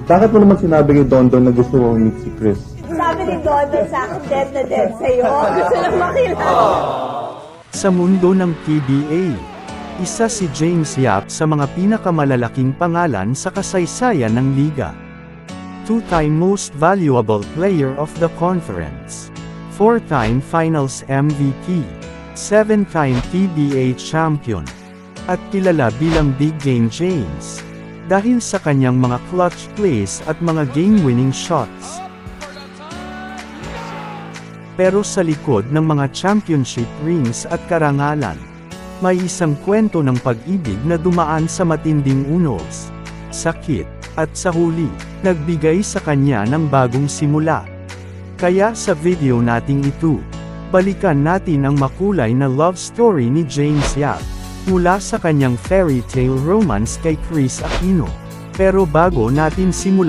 Bakit mo naman sinabi kay Dondon na gusto mo meet si Chris? Sabi ni Dondon sa akin, dead na dead sa'yo. Gusto lang makilala. Sa mundo ng PBA, isa si James Yap sa mga pinakamalalaking pangalan sa kasaysayan ng liga. Two-time Most Valuable Player of the Conference. Four-time Finals MVP. Seven-time PBA Champion. At kilala bilang Big Game James. Dahil sa kanyang mga clutch plays at mga game-winning shots. Pero sa likod ng mga championship rings at karangalan, may isang kwento ng pag-ibig na dumaan sa matinding unos, sakit, at sa huli, nagbigay sa kanya ng bagong simula. Kaya sa video nating ito, balikan natin ang makulay na love story ni James Yap, mula sa kanyang fairy tale romance kay Kris Aquino. Pero bago natin simulan,